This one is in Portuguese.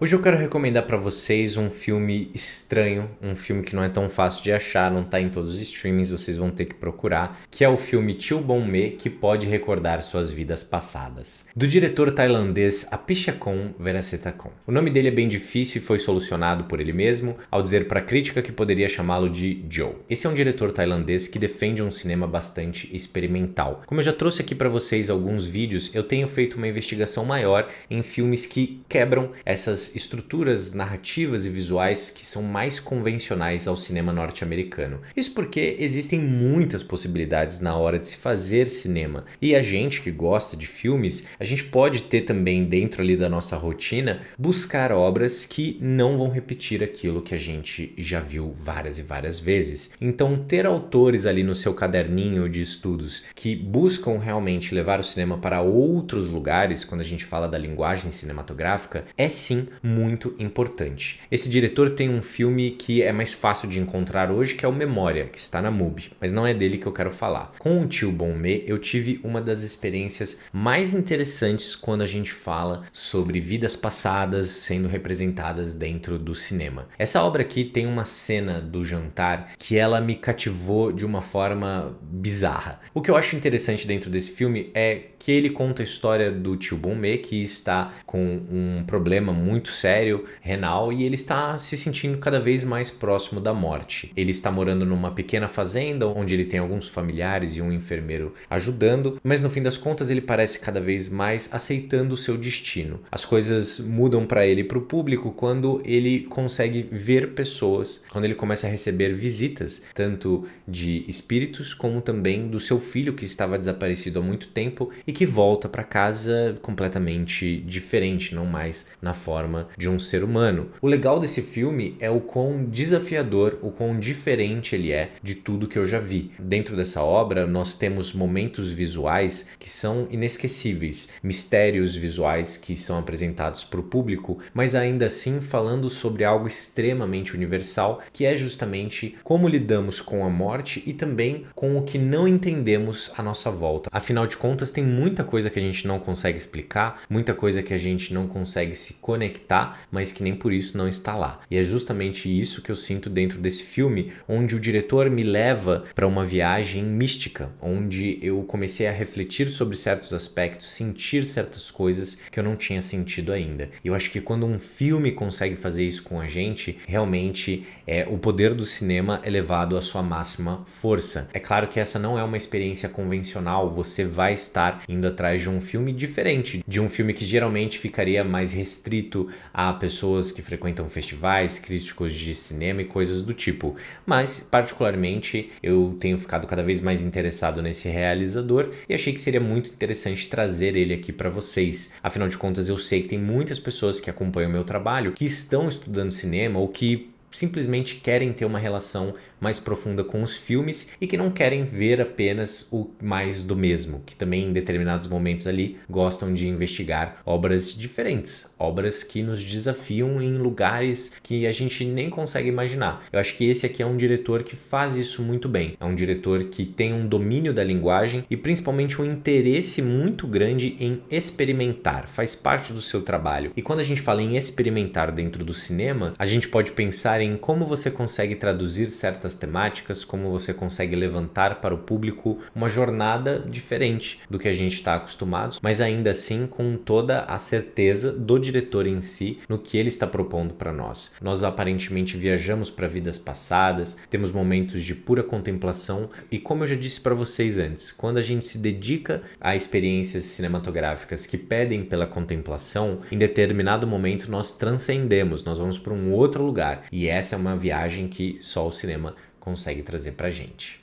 Hoje eu quero recomendar pra vocês um filme estranho, um filme que não é tão fácil de achar, não tá em todos os streamings, vocês vão ter que procurar, que é o filme Chil Bom-me, que pode recordar suas vidas passadas, do diretor tailandês Apichatpong Veerasetthakul. O nome dele é bem difícil e foi solucionado por ele mesmo, ao dizer pra crítica que poderia chamá-lo de Joe. Esse é um diretor tailandês que defende um cinema bastante experimental. Como eu já trouxe aqui pra vocês alguns vídeos, eu tenho feito uma investigação maior em filmes que quebram essas estruturas narrativas e visuais que são mais convencionais ao cinema norte-americano. Isso porque existem muitas possibilidades na hora de se fazer cinema. E a gente que gosta de filmes, a gente pode ter também dentro ali da nossa rotina, buscar obras que não vão repetir aquilo que a gente já viu várias e várias vezes. Então ter autores ali no seu caderninho de estudos que buscam realmente levar o cinema para outros lugares, quando a gente fala da linguagem cinematográfica, é sim muito importante. Esse diretor tem um filme que é mais fácil de encontrar hoje, que é o Memória, que está na MUBI, mas não é dele que eu quero falar. Com o Chil Bom-me, eu tive uma das experiências mais interessantes quando a gente fala sobre vidas passadas sendo representadas dentro do cinema. Essa obra aqui tem uma cena do jantar que ela me cativou de uma forma bizarra. O que eu acho interessante dentro desse filme é que ele conta a história do Chil Bom-me, que está com um problema muito sério, renal, e ele está se sentindo cada vez mais próximo da morte. Ele está morando numa pequena fazenda, onde ele tem alguns familiares e um enfermeiro ajudando, mas no fim das contas ele parece cada vez mais aceitando o seu destino. As coisas mudam para ele e para o público quando ele consegue ver pessoas, quando ele começa a receber visitas, tanto de espíritos como também do seu filho que estava desaparecido há muito tempo e que volta para casa completamente diferente, não mais na forma de um ser humano. O legal desse filme é o quão desafiador, o quão diferente ele é de tudo que eu já vi. Dentro dessa obra, nós temos momentos visuais que são inesquecíveis, mistérios visuais que são apresentados para o público, mas ainda assim falando sobre algo extremamente universal, que é justamente como lidamos com a morte e também com o que não entendemos à nossa volta. Afinal de contas, tem muita coisa que a gente não consegue explicar, muita coisa que a gente não consegue se conectar, mas que nem por isso não está lá. E é justamente isso que eu sinto dentro desse filme, onde o diretor me leva para uma viagem mística, onde eu comecei a refletir sobre certos aspectos, sentir certas coisas que eu não tinha sentido ainda. E eu acho que quando um filme consegue fazer isso com a gente, realmente o poder do cinema é levado à sua máxima força. É claro que essa não é uma experiência convencional, você vai estar indo atrás de um filme diferente, de um filme que geralmente ficaria mais restrito a pessoas que frequentam festivais, críticos de cinema e coisas do tipo. Mas, particularmente, eu tenho ficado cada vez mais interessado nesse realizador e achei que seria muito interessante trazer ele aqui para vocês. Afinal de contas, eu sei que tem muitas pessoas que acompanham o meu trabalho que estão estudando cinema ou que simplesmente querem ter uma relação mais profunda com os filmes e que não querem ver apenas o mais do mesmo, que também em determinados momentos ali gostam de investigar obras diferentes, obras que nos desafiam em lugares que a gente nem consegue imaginar. Eu acho que esse aqui é um diretor que faz isso muito bem, é um diretor que tem um domínio da linguagem e principalmente um interesse muito grande em experimentar, faz parte do seu trabalho. E quando a gente fala em experimentar dentro do cinema, a gente pode pensar em como você consegue traduzir certas temáticas, como você consegue levantar para o público uma jornada diferente do que a gente está acostumado, mas ainda assim com toda a certeza do diretor em si no que ele está propondo para nós. Nós aparentemente viajamos para vidas passadas, temos momentos de pura contemplação e, como eu já disse para vocês antes, quando a gente se dedica a experiências cinematográficas que pedem pela contemplação, em determinado momento nós transcendemos, nós vamos para um outro lugar e essa é uma viagem que só o cinema consegue trazer pra gente.